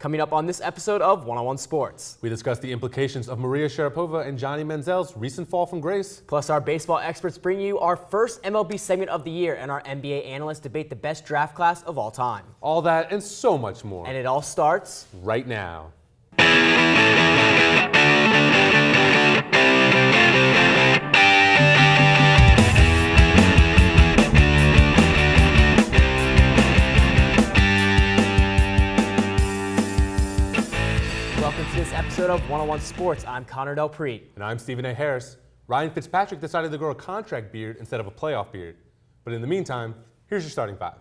Coming up on this episode of One-on-One Sports. We discuss the implications of Maria Sharapova and Johnny Manziel's recent fall from grace. Plus, our baseball experts bring you our first MLB segment of the year, and our NBA analysts debate the best draft class of all time. All that and so much more. And it all starts right now. Welcome to this episode of One-on-One Sports. I'm Connor Del Preet. And I'm Stephen A. Harris. Ryan Fitzpatrick decided to grow a contract beard instead of a playoff beard. But in the meantime, here's your starting five.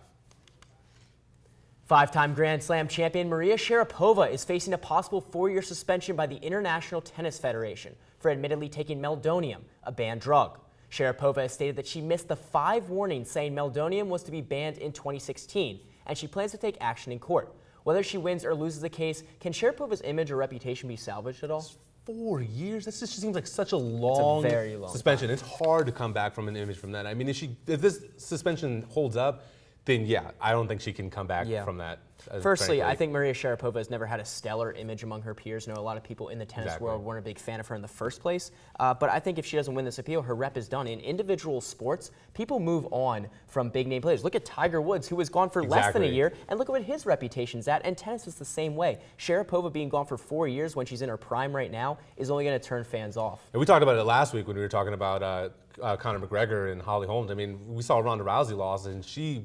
Five-time Grand Slam champion Maria Sharapova is facing a possible 4-year suspension by the International Tennis Federation for admittedly taking meldonium, a banned drug. Sharapova has stated that she missed the 5 warnings saying meldonium was to be banned in 2016, and she plans to take action in court. Whether she wins or loses the case, can Sharapova's image or reputation be salvaged at all? 4 years? That just seems like such a long, very long suspension. time. It's hard to come back from an image from that. I mean, if this suspension holds up, then yeah, I don't think she can come back from that. Firstly, I think Maria Sharapova has never had a stellar image among her peers. I know a lot of people in the tennis world weren't a big fan of her in the first place. But I think if she doesn't win this appeal, her rep is done. In individual sports, people move on from big name players. Look at Tiger Woods, who was gone for less than a year, and look at what his reputation's at. And tennis is the same way. Sharapova being gone for 4 years when she's in her prime right now is only going to turn fans off. And we talked about it last week when we were talking about Conor McGregor and Holly Holmes. I mean, we saw Ronda Rousey lost, and she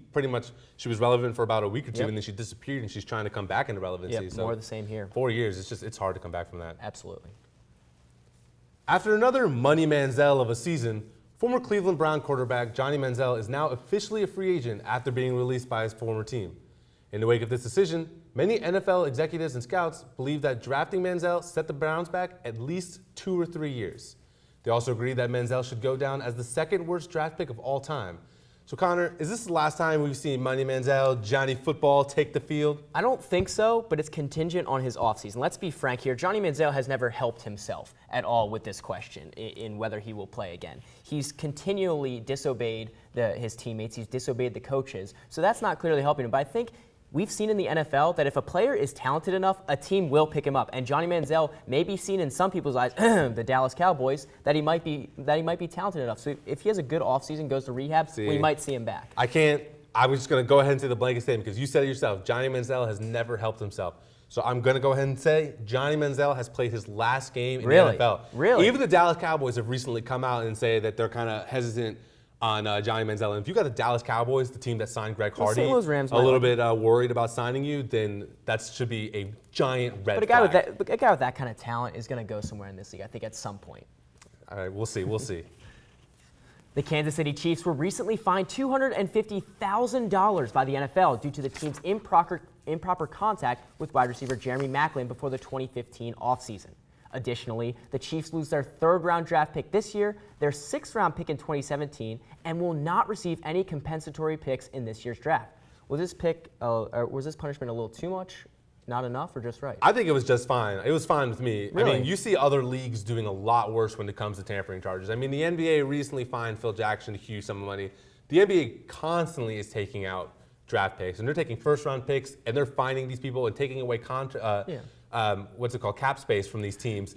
was relevant for about a week or two, and then she disappeared, and she's trying to come back into relevancy. Yep, so more of the same here. 4 years, it's hard to come back from that. Absolutely. After another Money Manziel of a season, former Cleveland Brown quarterback Johnny Manziel is now officially a free agent after being released by his former team. In the wake of this decision, many NFL executives and scouts believe that drafting Manziel set the Browns back at least 2 or 3 years. They also agree that Manziel should go down as the second worst draft pick of all time. So Connor, is this the last time we've seen Money Manziel, Johnny Football, take the field? I don't think so, but it's contingent on his offseason. Let's be frank here. Johnny Manziel has never helped himself at all with this question in whether he will play again. He's continually disobeyed his teammates. He's disobeyed the coaches. So that's not clearly helping him. But I think we've seen in the NFL that if a player is talented enough, a team will pick him up. And Johnny Manziel may be seen in some people's eyes, the Dallas Cowboys, that he might be talented enough. So if he has a good offseason, goes to rehab, we might see him back. I was just going to go ahead and say the blanket statement because you said it yourself. Johnny Manziel has never helped himself. So I'm going to go ahead and say Johnny Manziel has played his last game in the NFL. Really? Even the Dallas Cowboys have recently come out and say that they're kind of hesitant on Johnny Manziel. And if you got the Dallas Cowboys, the team that signed Greg Hardy, a little bit worried about signing you, then that should be a giant red flag. But a guy with that kind of talent is going to go somewhere in this league, I think, at some point. All right, we'll see. We'll see. The Kansas City Chiefs were recently fined $250,000 by the NFL due to the team's improper contact with wide receiver Jeremy Maclin before the 2015 offseason. Additionally, the Chiefs lose their 3rd-round draft pick this year, their 6th-round pick in 2017, and will not receive any compensatory picks in this year's draft. Was this punishment a little too much, not enough, or just right? I think it was just fine. It was fine with me. Really? I mean, you see other leagues doing a lot worse when it comes to tampering charges. I mean, the NBA recently fined Phil Jackson a huge sum of money. The NBA constantly is taking out draft picks, and they're taking 1st-round picks, and they're fining these people and taking away cap space from these teams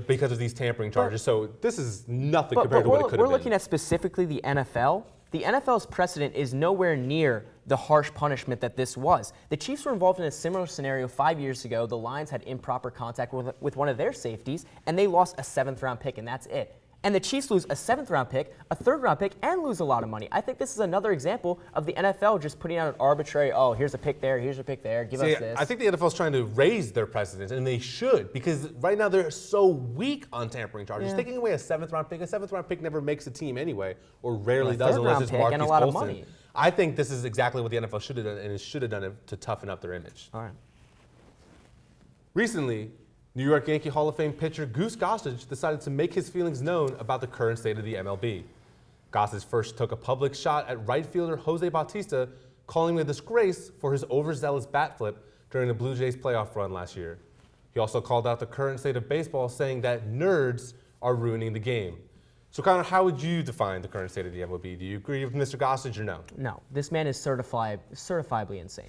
because of these tampering charges. So this is nothing compared to what it could have been. We're looking at specifically the NFL. The NFL's precedent is nowhere near the harsh punishment that this was. The Chiefs were involved in a similar scenario 5 years ago. The Lions had improper contact with one of their safeties, and they lost a 7th-round pick, and that's it. And the Chiefs lose a 7th-round pick, a 3rd-round pick, and lose a lot of money. I think this is another example of the NFL just putting out an arbitrary, here's a pick there, here's a pick there, give us this. I think the NFL's trying to raise their precedent, and they should, because right now they're so weak on tampering charges. Taking away a 7th-round pick never makes a team anyway, or rarely does unless it's Marquise Colston. I think this is exactly what the NFL should have done, and it should have done it to toughen up their image. All right. Recently, New York Yankee Hall of Fame pitcher Goose Gossage decided to make his feelings known about the current state of the MLB. Gossage first took a public shot at right fielder Jose Bautista, calling him a disgrace for his overzealous bat flip during the Blue Jays playoff run last year. He also called out the current state of baseball, saying that nerds are ruining the game. So, Connor, how would you define the current state of the MLB? Do you agree with Mr. Gossage or no? No, this man is certifiably insane.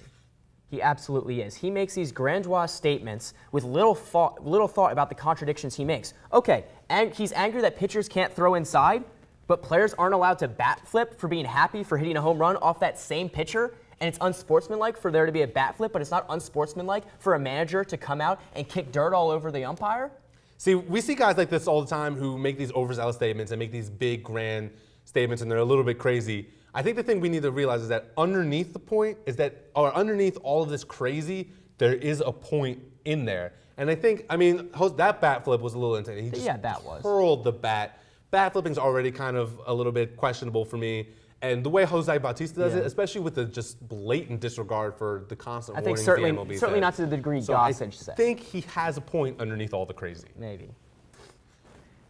He absolutely is. He makes these grandiose statements with little thought about the contradictions he makes. Okay, and he's angry that pitchers can't throw inside, but players aren't allowed to bat flip for being happy for hitting a home run off that same pitcher, and it's unsportsmanlike for there to be a bat flip, but it's not unsportsmanlike for a manager to come out and kick dirt all over the umpire? See, we see guys like this all the time who make these overzealous statements and make these big, grand statements, and they're a little bit crazy. I think the thing we need to realize is that underneath the point is that, or underneath all of this crazy, there is a point in there. And I think, that bat flip was a little intense. He just hurled the bat. Bat flipping's already kind of a little bit questionable for me. And the way Jose Bautista does it, especially with the just blatant disregard for the constant warnings the MLB says. Certainly not to the degree Gossage said. I think he has a point underneath all the crazy. Maybe.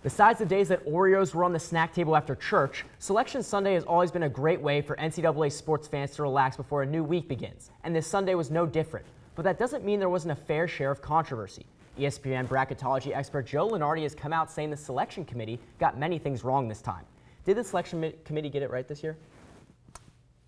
Besides the days that Oreos were on the snack table after church, Selection Sunday has always been a great way for NCAA sports fans to relax before a new week begins, and this Sunday was no different. But that doesn't mean there wasn't a fair share of controversy. ESPN bracketology expert Joe Lunardi has come out saying the selection committee got many things wrong this time. Did the selection committee get it right this year?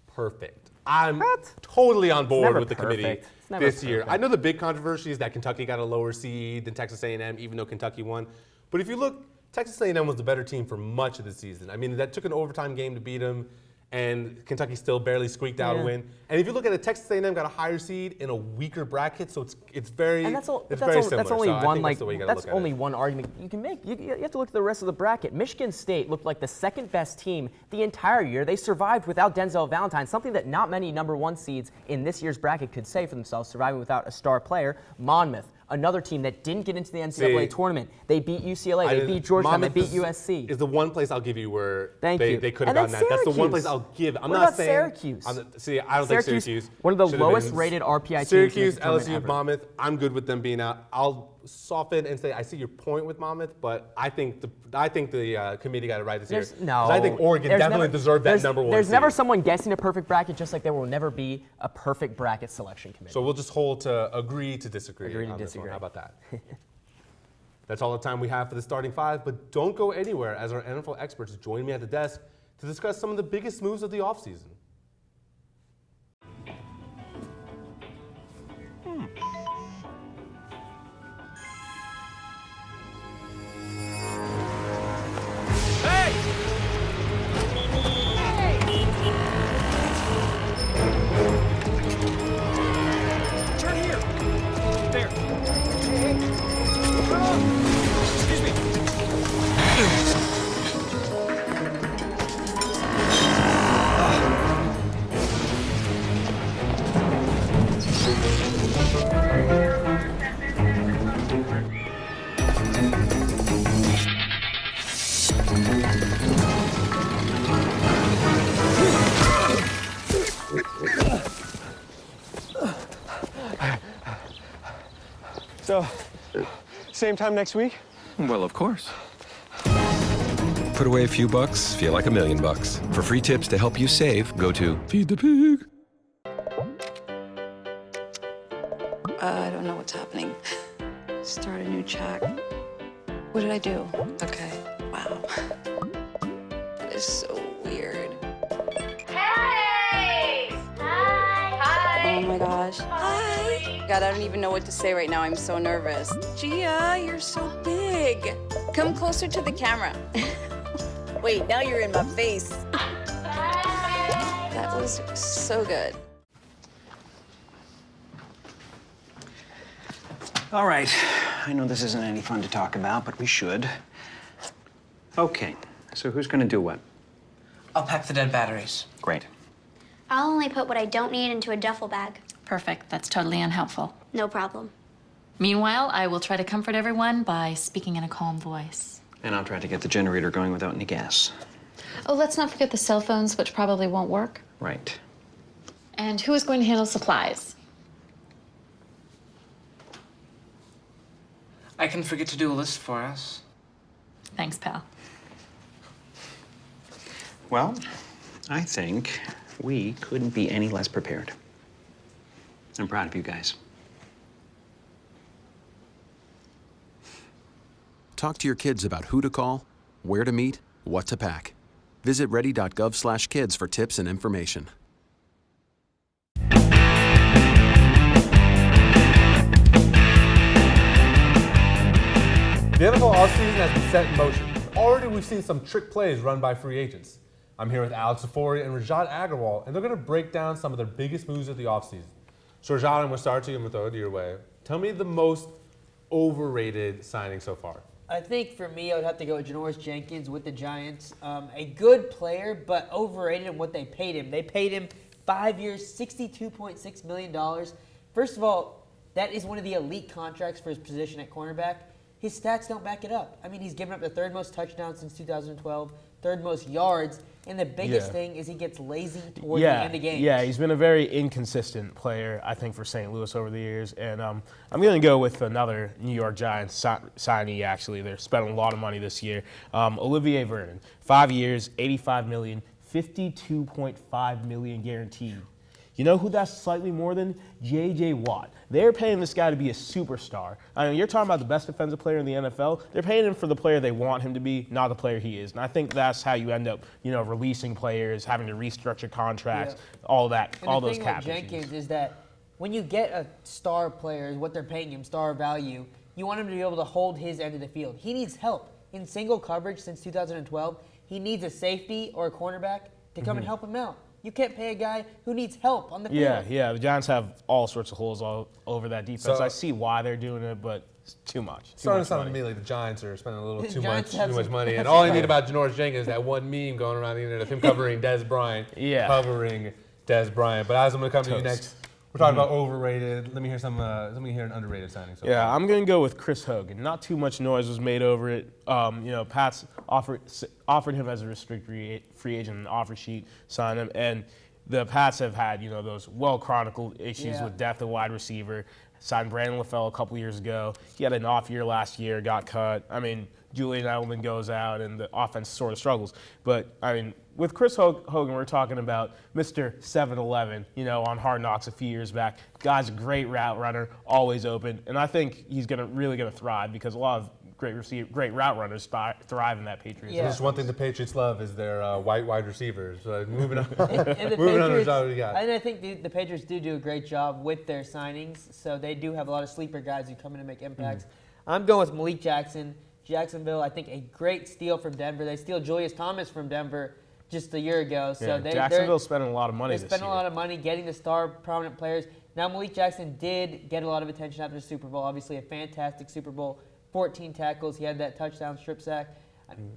Perfect. I'm totally on board with the perfect. committee this year. I know the big controversy is that Kentucky got a lower seed than Texas A&M, even though Kentucky won. But if you look, Texas A&M was the better team for much of the season. I mean, that took an overtime game to beat them, and Kentucky still barely squeaked out a win. And if you look at it, Texas A&M got a higher seed in a weaker bracket, so it's very similar. That's only that's only one argument you can make. You have to look at the rest of the bracket. Michigan State looked like the second best team the entire year. They survived without Denzel Valentine, something that not many number one seeds in this year's bracket could say for themselves, surviving without a star player. Monmouth, another team that didn't get into the NCAA tournament. They beat UCLA, they beat Georgetown, they beat USC. Is the one place I'll give you where they could have gotten that. That's the one place I'll give. I'm not saying Syracuse. I don't think Syracuse. One of the lowest rated RPI Syracuse, teams. LSU, Monmouth. I'm good with them being out. I'll soften and say I see your point with Monmouth, but I think the committee got it right this year. I think Oregon definitely deserved that number one. There's never someone guessing a perfect bracket, just like there will never be a perfect bracket selection committee. So we'll just hold to agree to disagree. Agree to disagree. How about that? That's all the time we have for the starting five, but don't go anywhere as our NFL experts join me at the desk to discuss some of the biggest moves of the offseason. So, same time next week? Well, of course. Put away a few bucks, feel like $1 million. For free tips to help you save, go to Feed the Pig. I don't know what's happening. Start a new chat. What did I do? Okay. Wow. That is so weird. Hey! Hi! Oh my gosh. Hi! God, I don't even know what to say right now. I'm so nervous. Gia, you're so big. Come closer to the camera. Wait, now you're in my face. That was so good. All right. I know this isn't any fun to talk about, but we should. Okay, so who's gonna do what? I'll pack the dead batteries. Great. I'll only put what I don't need into a duffel bag. Perfect. That's totally unhelpful. No problem. Meanwhile, I will try to comfort everyone by speaking in a calm voice. And I'll try to get the generator going without any gas. Oh, let's not forget the cell phones, which probably won't work. Right. And who is going to handle supplies? I can forget to do a list for us. Thanks, pal. Well, I think we couldn't be any less prepared. I'm proud of you guys. Talk to your kids about who to call, where to meet, what to pack. Visit ready.gov/kids for tips and information. offseason has been set in motion. Already we've seen some trick plays run by free agents. I'm here with Alex Safori and Rajat Agrawal, and they're going to break down some of their biggest moves of the offseason. So Rajat, I'm going to start to you. I'm going to throw it your way. Tell me the most overrated signing so far. I think for me, I would have to go with Janoris Jenkins with the Giants. A good player, but overrated in what they paid him. They paid him 5 years, $62.6 million. First of all, that is one of the elite contracts for his position at cornerback. His stats don't back it up. I mean, he's given up the third most touchdowns since 2012, third most yards, and the biggest thing is he gets lazy toward the end of games. Yeah, he's been a very inconsistent player, I think, for St. Louis over the years. And I'm going to go with another New York Giants signee, actually. They're spending a lot of money this year. Olivier Vernon, 5 years, $85 million, $52.5 million guaranteed. You know who that's slightly more than? J.J. Watt. They're paying this guy to be a superstar. I mean, you're talking about the best defensive player in the NFL. They're paying him for the player they want him to be, not the player he is. And I think that's how you end up, releasing players, having to restructure contracts, all that, and all the those thing cap with Jenkins is that when you get a star player, what they're paying him, star value, you want him to be able to hold his end of the field. He needs help. In single coverage since 2012, he needs a safety or a cornerback to come and help him out. You can't pay a guy who needs help on the field. Yeah. The Giants have all sorts of holes all over that defense. So, I see why they're doing it, but it's too much. Starting to sound to me like the Giants are spending a little too much Giants money. And all I need about Janoris Jenkins is that one meme going around the internet of him covering Dez Bryant. Covering Dez Bryant. But as I'm going to come to you next, we're talking about overrated. Let me hear an underrated signing. I'm going to go with Chris Hogan. Not too much noise was made over it. Pats offered him as a restricted free agent on the offer sheet, signed him, and the Pats have had those well-chronicled issues with depth of wide receiver. Signed Brandon LaFell a couple years ago. He had an off year last year, got cut. I mean, Julian Edelman goes out, and the offense sort of struggles. But, I mean, with Chris Hogan, we're talking about Mr. 7-Eleven, on Hard Knocks a few years back. Guy's a great route runner, always open. And I think he's really going to thrive because a lot of great route runners thrive in that Patriots. Yeah. That's one thing the Patriots love is their white wide receivers. Moving on. And moving on to what we got. And I think the Patriots do a great job with their signings. So they do have a lot of sleeper guys who come in and make impacts. I'm going with Malik Jackson. Jacksonville, I think a great steal from Denver. They steal Julius Thomas from Denver just a year ago. So Jacksonville's spending a lot of money this year. They're spending a lot of money getting the star prominent players. Now Malik Jackson did get a lot of attention after the Super Bowl. Obviously a fantastic Super Bowl. 14 tackles. He had that touchdown strip sack.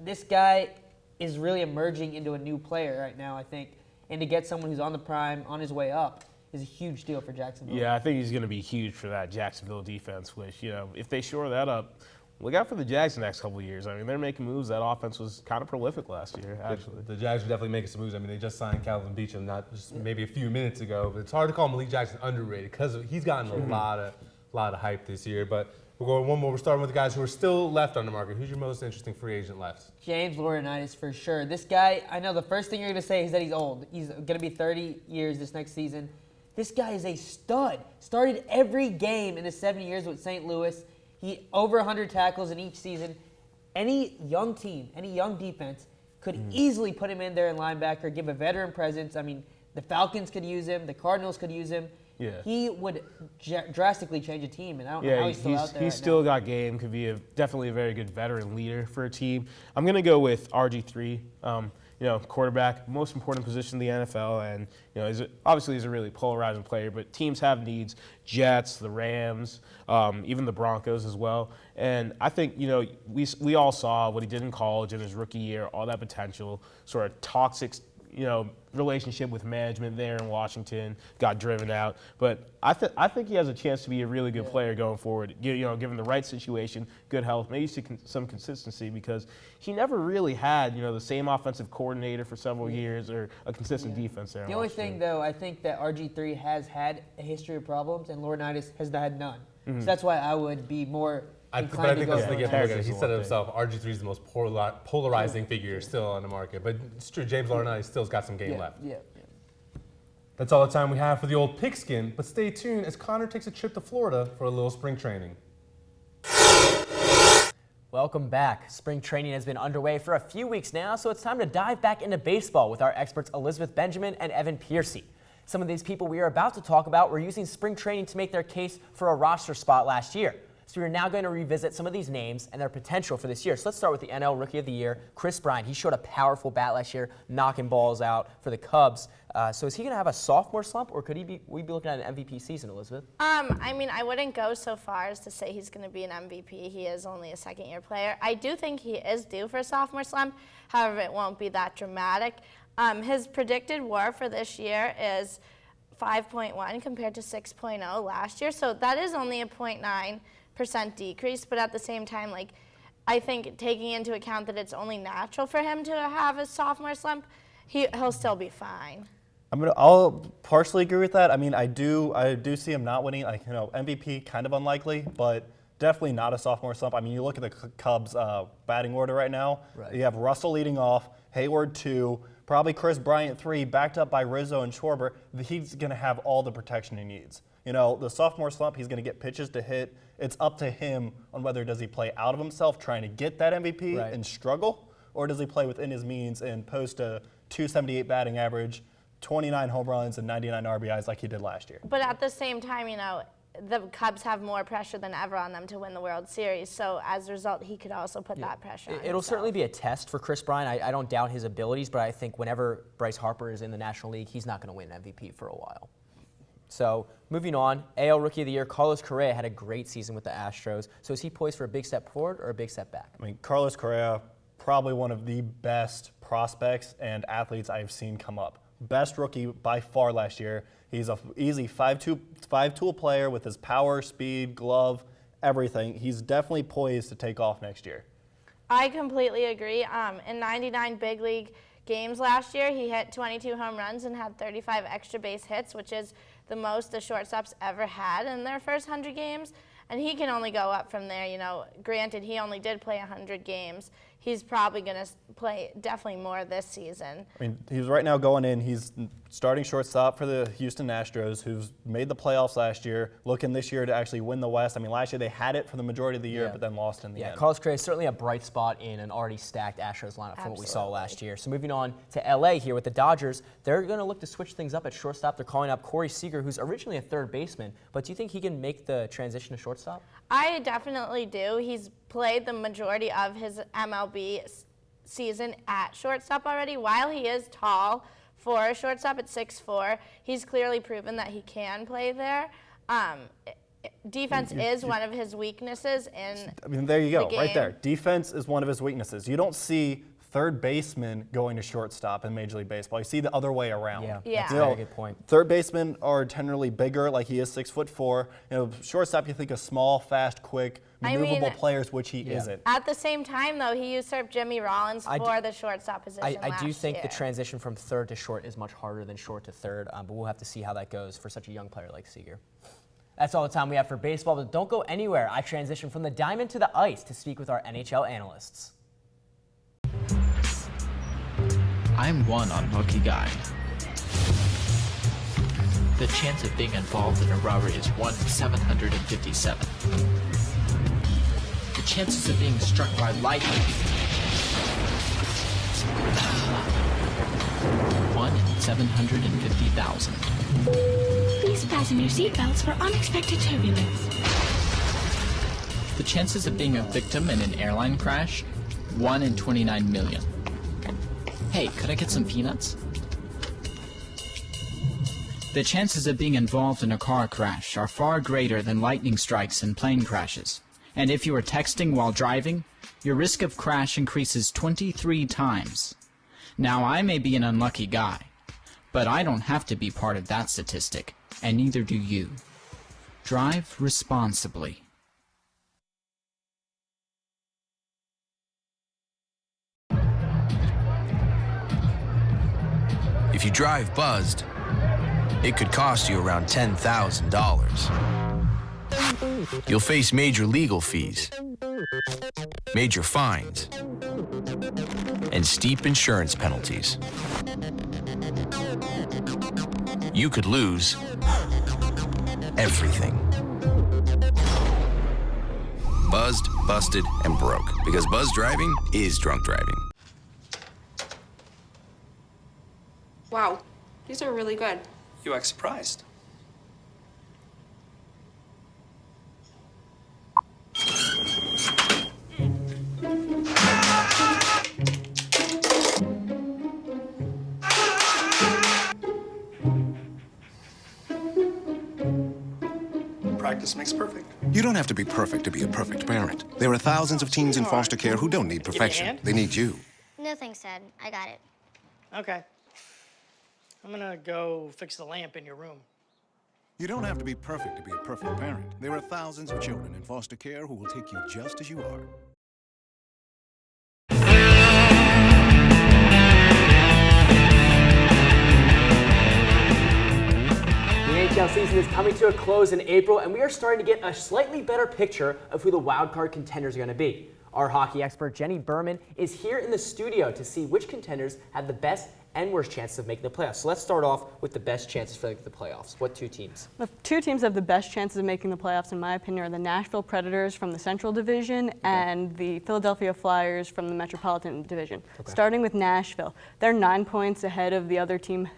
This guy is really emerging into a new player right now, I think. And to get someone who's on the prime, on his way up, is a huge deal for Jacksonville. Yeah, I think he's going to be huge for that Jacksonville defense, which, if they shore that up, look out for the Jags the next couple of years. I mean, they're making moves. That offense was kind of prolific last year, actually. The Jags are definitely making some moves. I mean, they just signed Calvin Beachum not just maybe a few minutes ago. But it's hard to call Malik Jackson underrated because he's gotten a lot of hype this year. But we'll go one more. We're starting with the guys who are still left on the market. Who's your most interesting free agent left? James Laurinaitis for sure. This guy, I know the first thing you're going to say is that he's old. He's going to be 30 years this next season. This guy is a stud. Started every game in the 7 years with St. Louis. He over 100 tackles in each season. Any young team, any young defense could easily put him in there in linebacker, give a veteran presence. I mean, the Falcons could use him. The Cardinals could use him. Yeah. He would drastically change a team, and I don't know how he's still out there. He's still got game. Could be definitely a very good veteran leader for a team. I'm going to go with RG3. Quarterback, most important position in the NFL, and obviously he's a really polarizing player. But teams have needs: Jets, the Rams, even the Broncos as well. And I think we all saw what he did in college in his rookie year, all that potential, sort of toxic relationship with management there in Washington, got driven out. But I think he has a chance to be a really good player going forward. Given the right situation, good health, maybe some consistency, because he never really had the same offensive coordinator for several years or a consistent defense there. The only thing, though, I think that RG3 has had a history of problems, and Laurinaitis has had none. So that's why I would be more. I think that's the thing. He said it himself. RG3 is the most polarizing figure still on the market. But it's true, James Laurinaitis still's got some game left. Yeah. That's all the time we have for the old pigskin. But stay tuned as Connor takes a trip to Florida for a little spring training. Welcome back. Spring training has been underway for a few weeks now, so it's time to dive back into baseball with our experts Elizabeth Benjamin and Evan Piercy. Some of these people we are about to talk about were using spring training to make their case for a roster spot last year. So we're now going to revisit some of these names and their potential for this year. So let's start with the NL Rookie of the Year, Chris Bryant. He showed a powerful bat last year, knocking balls out for the Cubs. So is he going to have a sophomore slump, or could we be looking at an MVP season, Elizabeth? I mean, I wouldn't go so far as to say he's going to be an MVP. He is only a second-year player. I do think he is due for a sophomore slump. However, it won't be that dramatic. His predicted WAR for this year is 5.1 compared to 6.0 last year. So that is only a 0.9% decrease, but at the same time, like, I think taking into account that it's only natural for him to have a sophomore slump, he'll still be fine. I'll partially agree with that. I mean, I do see him not winning. Like, MVP kind of unlikely, but definitely not a sophomore slump. I mean, you look at the Cubs batting order right now. Right. You have Russell leading off, Hayward 2, probably Chris Bryant 3, backed up by Rizzo and Schwarber. He's going to have all the protection he needs. The sophomore slump, he's going to get pitches to hit. It's up to him on whether does he play out of himself trying to get that MVP and struggle, or does he play within his means and post a 278 batting average, 29 home runs, and 99 RBIs like he did last year. But at the same time, the Cubs have more pressure than ever on them to win the World Series. So as a result, he could also put that pressure on It'll himself. certainly be a test for Chris Bryant. I don't doubt his abilities, but I think whenever Bryce Harper is in the National League, he's not going to win MVP for a while. So moving on, AL Rookie of the Year, Carlos Correa had a great season with the Astros. So is he poised for a big step forward or a big step back? I mean, Carlos Correa, probably one of the best prospects and athletes I've seen come up. Best rookie by far last year. He's an easy 5-tool player with his power, speed, glove, everything. He's definitely poised to take off next year. I completely agree. In 99 big league games last year, he hit 22 home runs and had 35 extra base hits, which is the most the shortstops ever had in their first 100 games. And he can only go up from there. Granted, he only did play 100 games. He's probably going to play definitely more this season. I mean, he's right now going in. He's starting shortstop for the Houston Astros, who's made the playoffs last year, looking this year to actually win the West. I mean, last year they had it for the majority of the year, but then lost in the end. Carlos Correa is certainly a bright spot in an already stacked Astros lineup from what we saw last year. So moving on to LA here with the Dodgers, they're going to look to switch things up at shortstop. They're calling up Corey Seager, who's originally a third baseman, but do you think he can make the transition to shortstop? I definitely do. He's played the majority of his MLB season at shortstop already. While he is tall for a shortstop at 6'4", he's clearly proven that he can play there. Defense is one of his weaknesses there you go, the right there. game. Defense is one of his weaknesses. You don't see third baseman going to shortstop in Major League Baseball. You see the other way around. That's a very good point. Third basemen are generally bigger, like he is 6'4". Shortstop, you think of small, fast, quick, maneuverable players, which he isn't. At the same time, though, he usurped Jimmy Rollins for the shortstop position I do think year. the transition from third to short is much harder than short to third, but we'll have to see how that goes for such a young player like Seager. That's all the time we have for baseball, but don't go anywhere. I transition from the diamond to the ice to speak with our NHL analysts. I'm one unlucky guy. The chance of being involved in a robbery is 1 in 757. The chances of being struck by lightning 1 in 750,000. Please fasten your seatbelts for unexpected turbulence. The chances of being a victim in an airline crash 1 in 29 million. Hey, could I get some peanuts? The chances of being involved in a car crash are far greater than lightning strikes and plane crashes. And if you are texting while driving, your risk of crash increases 23 times. Now, I may be an unlucky guy, but I don't have to be part of that statistic, and neither do you. Drive responsibly. If you drive buzzed, it could cost you around $10,000. You'll face major legal fees, major fines, and steep insurance penalties. You could lose everything. Buzzed, busted, and broke. Because buzz driving is drunk driving. Wow, these are really good. You act surprised. Practice makes perfect. You don't have to be perfect to be a perfect parent. There are thousands of teens in foster care who don't need perfection. They need you. No thanks, Dad. I got it. Okay. I'm gonna go fix the lamp in your room. You don't have to be perfect to be a perfect parent. There are thousands of children in foster care who will take you just as you are. The NHL season is coming to a close in April, and we are starting to get a slightly better picture of who the wildcard contenders are going to be. Our hockey expert, Jenny Berman, is here in the studio to see which contenders have the best and worst chances of making the playoffs. So let's start off with the best chances for the playoffs. What two teams? The two teams that have the best chances of making the playoffs, in my opinion, are the Nashville Predators from the Central Division and the Philadelphia Flyers from the Metropolitan Division. Starting with Nashville, they're 9 points ahead of the other team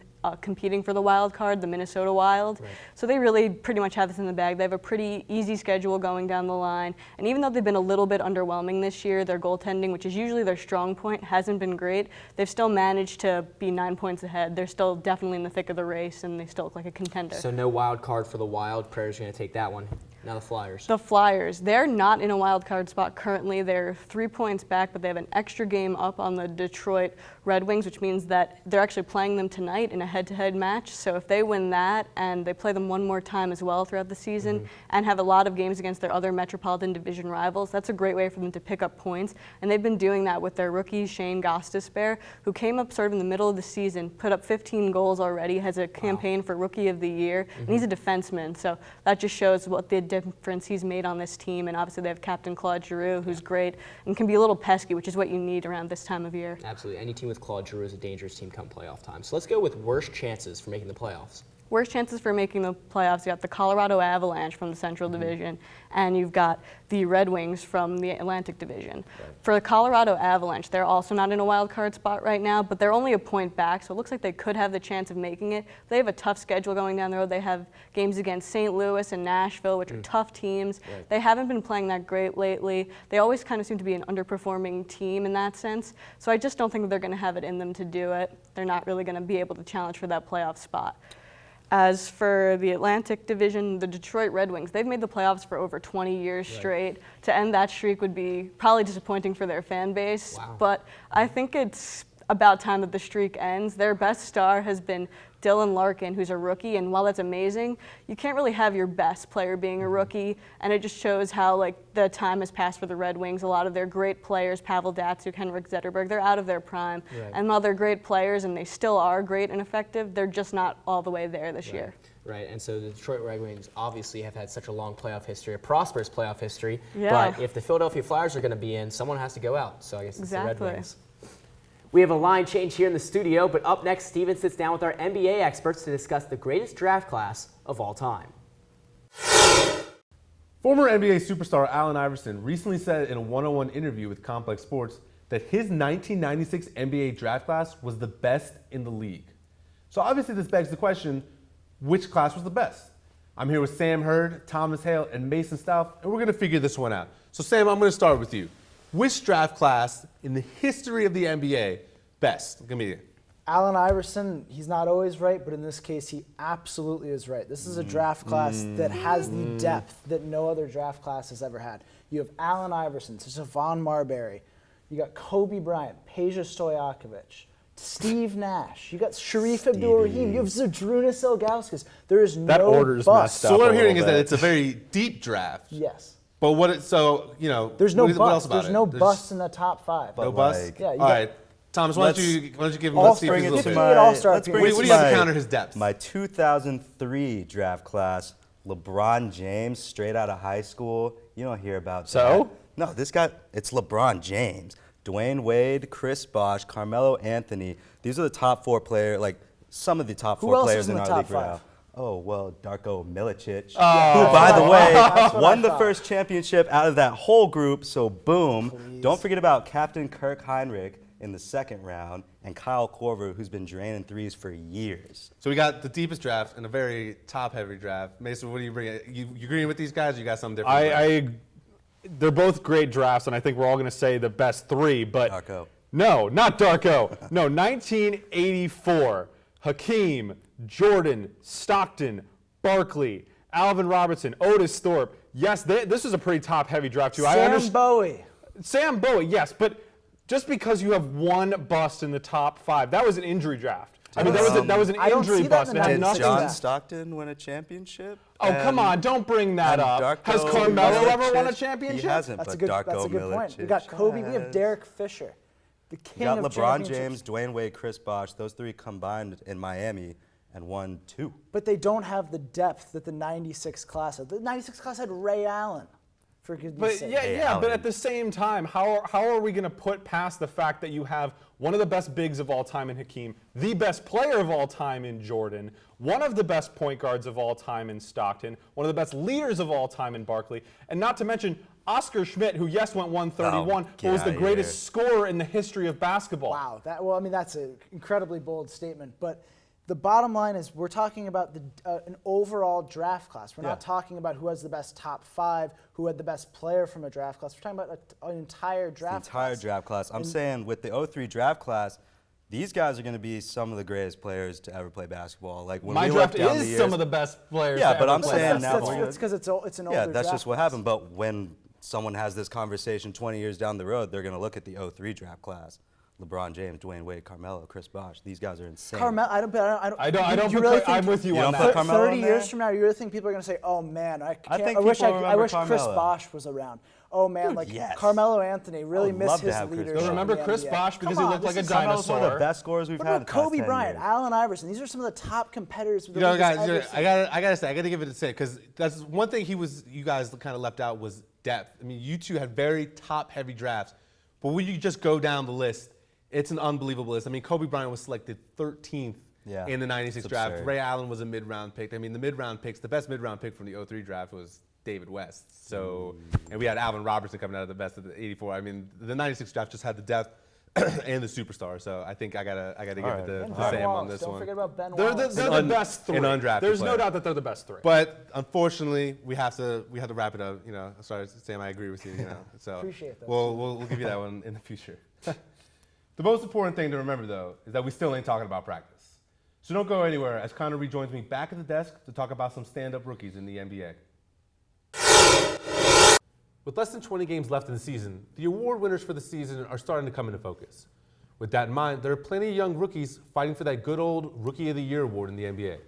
competing for the wild card, the Minnesota Wild. So they really pretty much have this in the bag. They have a pretty easy schedule going down the line. And even though they've been a little bit underwhelming this year, their goaltending, which is usually their strong point, hasn't been great. They've still managed to be 9 points ahead. They're still definitely in the thick of the race, and they still look like a contender. So no wild card for the Wild. Predators are going to take that one. Now the Flyers. The Flyers, they're not in a wild card spot currently. They're 3 points back, but they have an extra game up on the Detroit Red Wings, which means that they're actually playing them tonight in a head-to-head match. So if they win that and they play them one more time as well throughout the season and have a lot of games against their other Metropolitan Division rivals, that's a great way for them to pick up points. And they've been doing that with their rookie, Shane Gostisbehere, who came up sort of in the middle of the season, put up 15 goals already, has a campaign for Rookie of the Year, and he's a defenseman. So that just shows what the difference he's made on this team. And obviously they have Captain Claude Giroux, who's great and can be a little pesky, which is what you need around this time of year. Absolutely. Any team with Claude Giroux is a dangerous team come playoff time. So let's go with worst chances for making the playoffs. Worst chances for making the playoffs, you got the Colorado Avalanche from the Central Division, and you've got the Red Wings from the Atlantic Division. For the Colorado Avalanche, they're also not in a wild card spot right now, but they're only a point back, so it looks like they could have the chance of making it. They have a tough schedule going down the road. They have games against St. Louis and Nashville, which are tough teams. They haven't been playing that great lately. They always kind of seem to be an underperforming team in that sense, so I just don't think that they're going to have it in them to do it. They're not really going to be able to challenge for that playoff spot. As for the Atlantic Division, the Detroit Red Wings, they've made the playoffs for over 20 years straight. To end that streak would be probably disappointing for their fan base, but I think it's about time that the streak ends. Their best star has been Dylan Larkin, who's a rookie, and while that's amazing, you can't really have your best player being a rookie, and it just shows how the time has passed for the Red Wings. A lot of their great players, Pavel Datsyuk, Henrik Zetterberg, they're out of their prime, and while they're great players and they still are great and effective, they're just not all the way there this year. Right, and so the Detroit Red Wings obviously have had such a long playoff history, a prosperous playoff history, but if the Philadelphia Flyers are going to be in, someone has to go out, so I guess it's the Red Wings. We have a line change here in the studio, but up next, Steven sits down with our NBA experts to discuss the greatest draft class of all time. Former NBA superstar Allen Iverson recently said in a one-on-one interview with Complex Sports that his 1996 NBA draft class was the best in the league. So obviously this begs the question, which class was the best? I'm here with Sam Hurd, Thomas Hale, and Mason Stauff, and we're going to figure this one out. So Sam, I'm going to start with you. Which draft class in the history of the NBA best? Give me Allen Iverson, he's not always right, but in this case, he absolutely is right. This is a draft class that has the depth that no other draft class has ever had. You have Allen Iverson, Stephon Marbury, you got Kobe Bryant, Peja Stojakovic, Steve Nash, you got Shareef Abdul-Rahim, you have Zydrunas Ilgauskas. There is no that order's bust. messed up. So what I'm hearing is that it's a very deep draft. Yes. But there's no what else about There's no busts in the top five. No busts? Yeah, all right. Thomas, why don't you give him, let's see if he's a little bit. What do you have to counter his depth? My 2003 draft class, LeBron James, straight out of high school. You don't hear about that. No, it's LeBron James. Dwayne Wade, Chris Bosh, Carmelo Anthony. These are the top four players, some of the top four players in our league right now. Oh, well, Darko Milicic, who, by the way, won the first championship out of that whole group, so boom. Don't forget about Captain Kirk Heinrich in the second round, and Kyle Korver, who's been draining threes for years. So we got the deepest draft and a very top-heavy draft. Mason, what do you bring? You agreeing with these guys, or you got something different? They're both great drafts, and I think we're all going to say the best three, but Darko. No, not Darko. No, 1984, Hakeem, Jordan, Stockton, Barkley, Alvin Robertson, Otis Thorpe. Yes, this is a pretty top-heavy draft, too. Sam Bowie. Sam Bowie, yes, but just because you have one bust in the top 5, that was an injury draft. I mean, that was an injury bust. Did John Stockton win a championship? Oh, come on, don't bring that up. Has Carmelo ever won a championship? He hasn't, That's but a good Darko point. We got Kobe, we have Derek Fisher, the king of of LeBron championships. James, Dwayne Wade, Chris Bosh, those 3 combined in Miami and won 2. But they don't have the depth that the 96 class had. The 96 class had Ray Allen. For goodness sake. But at the same time, how are we going to put past the fact that you have one of the best bigs of all time in Hakeem, the best player of all time in Jordan, one of the best point guards of all time in Stockton, one of the best leaders of all time in Barkley, and not to mention Oscar Schmidt, who, yes, went 131, but was the greatest scorer in the history of basketball. Wow. That's an incredibly bold statement. But the bottom line is we're talking about an overall draft class. We're not talking about who has the best top 5, who had the best player from a draft class. We're talking about an entire draft class. The entire draft class. I'm saying with the 03 draft class, these guys are going to be some of the greatest players to ever play basketball. Like when my draft is some of the best players. Yeah, to but ever I'm play saying basketball. now. That's because it's an older Yeah, that's draft just what class. happened. But when someone has this conversation 20 years down the road, they're going to look at the 03 draft class. LeBron James, Dwayne Wade, Carmelo, Chris Bosh. These guys are insane. Carmelo, I'm with you You on don't that. put Carmelo 30 in years there? from now, you really think people are going to say, "Oh man, I think wish people remember Chris Carmelo. Bosh was around." Oh man, Dude, like yes. Carmelo Anthony really would missed love to his have Chris leadership. Bosh. Remember in the Chris NBA. Bosh because Come he on, looked like a this is- Carmelo's dinosaur. one of the best scorers we've What had in about the past Kobe 10 Bryant, years. Allen Iverson? These are some of the top competitors. You know, guys, I gotta give it a say because that's one thing you guys kind of left out was depth. I mean, you two had very top-heavy drafts, but when you just go down the list, it's an unbelievable list. I mean, Kobe Bryant was selected 13th in the 96 it's draft. absurd. Ray Allen was a mid-round pick. I mean, the mid-round picks, the best mid-round pick from the 03 draft was David West. So, and we had Alvin Robertson coming out of the best of the 84. I mean, the 96 draft just had the depth and the superstar. So I think I gotta give it to Sam on this Don't one. forget about Ben They're Wallace. the best 3. An undrafted There's player. no doubt that they're the best 3. But unfortunately, we have to wrap it up. You know, sorry, Sam, I agree with you. You know, so Appreciate that. We'll give you that one in the future. The most important thing to remember, though, is that we still ain't talking about practice. So don't go anywhere as Connor rejoins me back at the desk to talk about some stand-up rookies in the NBA. With less than 20 games left in the season, the award winners for the season are starting to come into focus. With that in mind, there are plenty of young rookies fighting for that good old Rookie of the Year award in the NBA.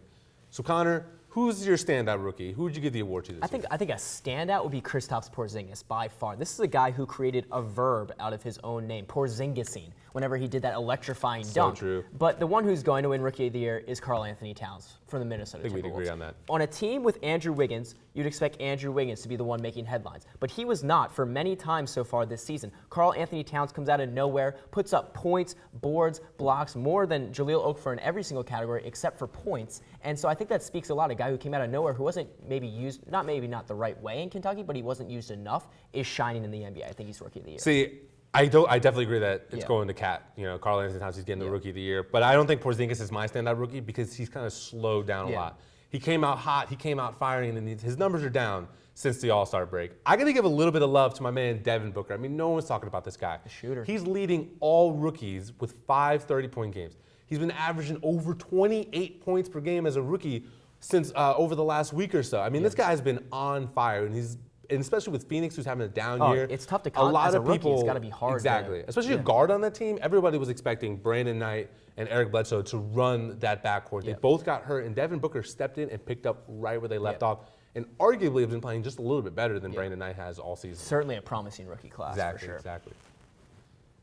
So Connor, who's your standout rookie? Who would you give the award to this year? I think a standout would be Kristaps Porzingis by far. This is a guy who created a verb out of his own name, Porzingising, whenever he did that electrifying dunk. true. But the one who's going to win Rookie of the Year is Karl Anthony Towns from the Minnesota Timberwolves. I think we'd agree on that. On a team with Andrew Wiggins, you'd expect Andrew Wiggins to be the one making headlines. But he was not for many times so far this season. Karl Anthony Towns comes out of nowhere, puts up points, boards, blocks, more than Jahlil Okafor in every single category except for points. And so I think that speaks a lot. A guy who came out of nowhere, who wasn't maybe used, not the right way in Kentucky, but he wasn't used enough, is shining in the NBA. I think he's Rookie of the Year. See, I definitely agree that it's going to Cat. You know, Karl Anthony Towns, he's getting the Rookie of the Year. But I don't think Porzingis is my standout rookie because he's kind of slowed down a lot. He came out hot, he came out firing, and his numbers are down since the All-Star break. I got to give a little bit of love to my man Devin Booker. I mean, no one's talking about this guy. The shooter. He's leading all rookies with 5 30-point games. He's been averaging over 28 points per game as a rookie since over the last week or so. I mean, this guy's been on fire, and especially with Phoenix, who's having a down year. It's tough to a lot as a of rookie, people, it's got to be hard. Exactly. Especially a guard on that team. Everybody was expecting Brandon Knight and Eric Bledsoe to run that backcourt. They both got hurt, and Devin Booker stepped in and picked up right where they left off, and arguably have been playing just a little bit better than Brandon Knight has all season. Certainly a promising rookie class, for sure. Exactly.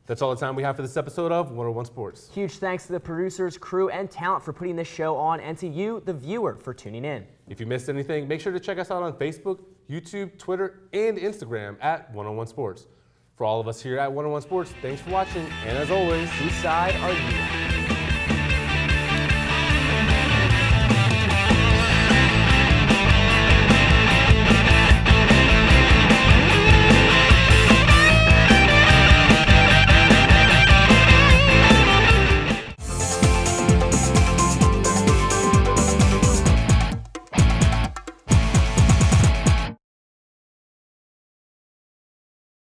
That's all the time we have for this episode of 101 Sports. Huge thanks to the producers, crew, and talent for putting this show on, and to you, the viewer, for tuning in. If you missed anything, make sure to check us out on Facebook, YouTube, Twitter, and Instagram at 101 Sports. For all of us here at 101 Sports, thanks for watching, and as always, whose side are you on?